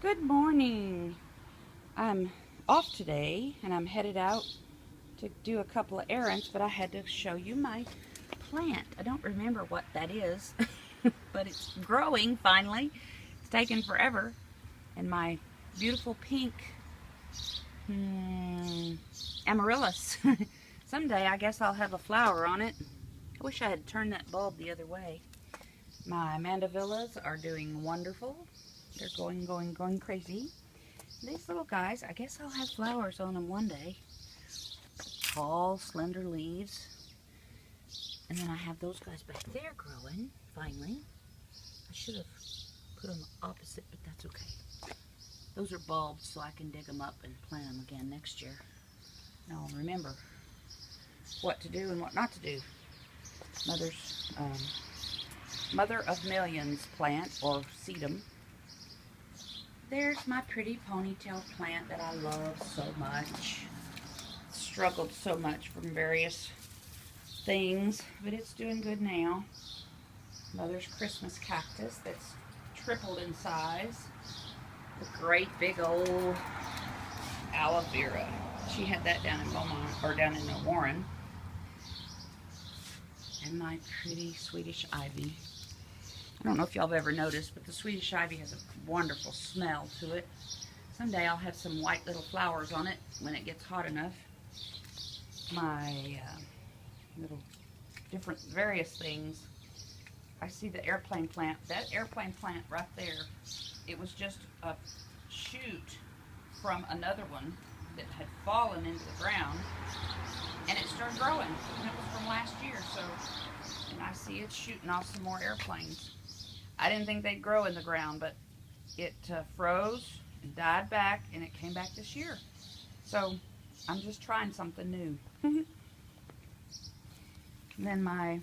Good morning. I'm off today and I'm headed out to do a couple of errands, but I had to show you my plant. I don't remember what that is, but it's growing finally. It's taken forever. And my beautiful pink amaryllis. Someday I guess I'll have a flower on it. I wish I had turned that bulb the other way. My mandavillas are doing wonderful. They're going crazy. These little guys, I guess I'll have flowers on them one day. Tall, slender leaves. And then I have those guys back there growing, finally. I should have put them opposite, but that's okay. Those are bulbs, so I can dig them up and plant them again next year. And I'll remember what to do and what not to do. Mother of Millions plant, or sedum. There's my pretty ponytail plant that I love so much. Struggled so much from various things, but it's doing good now. Mother's Christmas cactus that's tripled in size. The great big old aloe vera. She had that down in Beaumont, or down in Warren. And my pretty Swedish ivy. I don't know if y'all have ever noticed, but the Swedish ivy has a wonderful smell to it. Someday I'll have some white little flowers on it when it gets hot enough. My little different various things. I see the airplane plant. That airplane plant right there, it was just a shoot from another one that had fallen into the ground, and it started growing, and it was from last year. So, and I see it shooting off some more airplanes. I didn't think they'd grow in the ground, but it froze and died back, and it came back this year. So I'm just trying something new. And then my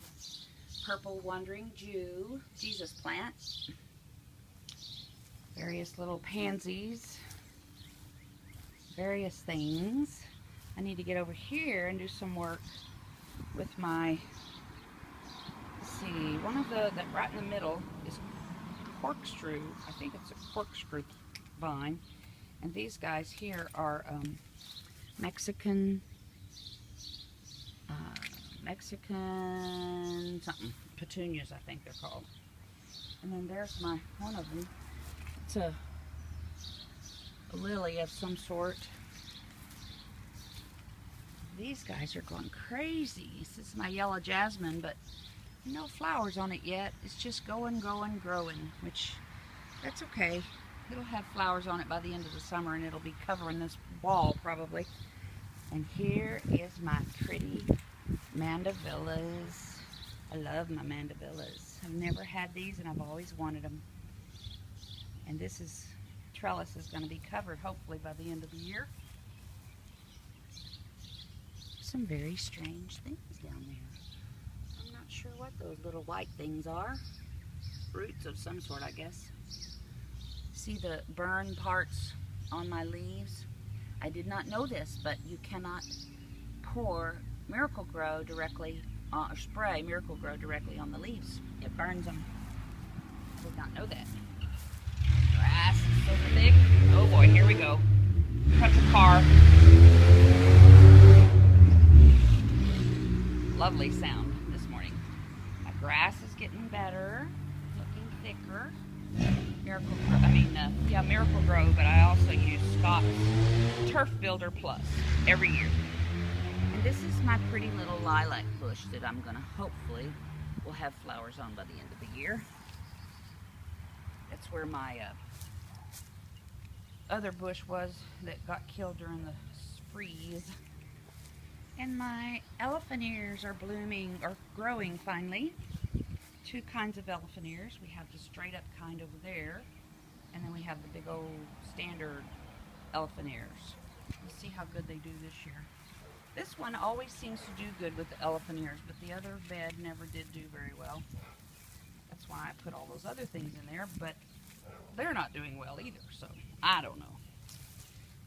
purple wandering Jew Jesus plant. Various little pansies. Various things. I need to get over here and do some work with my, let's see, one of that right in the middle is corkscrew. I think it's a corkscrew vine. And these guys here are Mexican something, petunias I think they're called. And then there's one of them. It's a lily of some sort. These guys are going crazy. This is my yellow jasmine, but no flowers on it yet. It's just growing, which that's okay. It'll have flowers on it by the end of the summer, and it'll be covering this wall probably. And here is my pretty mandavillas. I love my mandavillas. I've never had these, and I've always wanted them. And this trellis is going to be covered hopefully by the end of the year. Some very strange things down there. I'm not sure what those little white things are. Roots of some sort, I guess. See the burn parts on my leaves? I did not know this, but you cannot pour Miracle-Gro directly, or spray Miracle-Gro directly on the leaves. It burns them. I did not know that. Grass is so thick. Oh boy, here we go. That's a car. Lovely sound this morning. My grass is getting better, looking thicker. Miracle-Gro, but I also use Scott's Turf Builder Plus every year. And this is my pretty little lilac bush that I'm gonna hopefully will have flowers on by the end of the year. That's where my other bush was that got killed during the freeze. And my elephant ears are blooming, or growing finally. Two kinds of elephant ears. We have the straight up kind over there, and then we have the big old standard elephant ears. Let's see how good they do this year. This one always seems to do good with the elephant ears, but the other bed never did do very well. That's why I put all those other things in there, but they're not doing well either, so I don't know.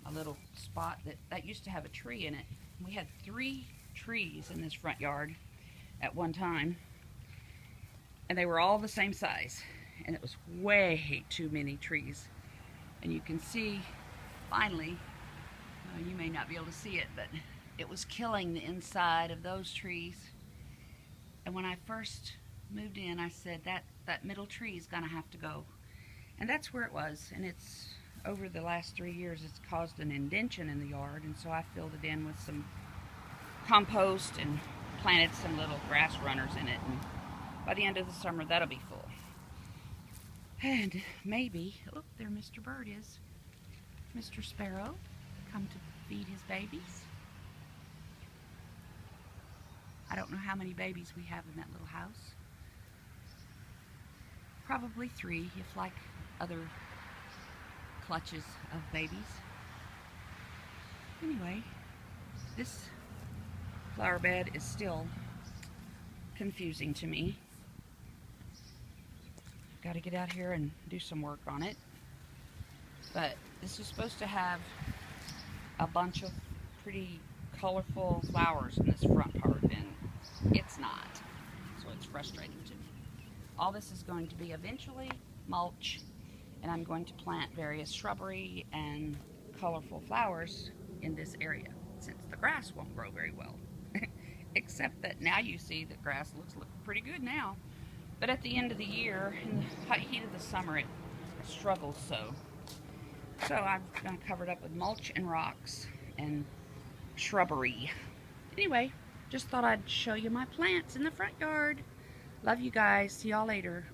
A little spot that used to have a tree in it. We had 3 trees in this front yard at one time, and they were all the same size, and it was way too many trees. And you can see, finally, you may not be able to see it, but it was killing the inside of those trees. And when I first moved in, I said that middle tree is going to have to go. And that's where it was. And it's, over the last 3 years, it's caused an indention in the yard. And so I filled it in with some compost and planted some little grass runners in it. And by the end of the summer, that'll be full. And maybe, oh, there Mr. Bird is. Mr. Sparrow, come to feed his babies. I don't know how many babies we have in that little house. Probably 3, if like other clutches of babies. Anyway, this flower bed is still confusing to me. Got to get out here and do some work on it. But this is supposed to have a bunch of pretty colorful flowers in this front part, and it's not. So it's frustrating to me. All this is going to be eventually mulch, and I'm going to plant various shrubbery and colorful flowers in this area, since the grass won't grow very well. Except that now you see that grass looks pretty good now. But at the end of the year, in the hot heat of the summer, it struggles so. So I've covered up with mulch and rocks and shrubbery. Anyway, just thought I'd show you my plants in the front yard. Love you guys. See y'all later.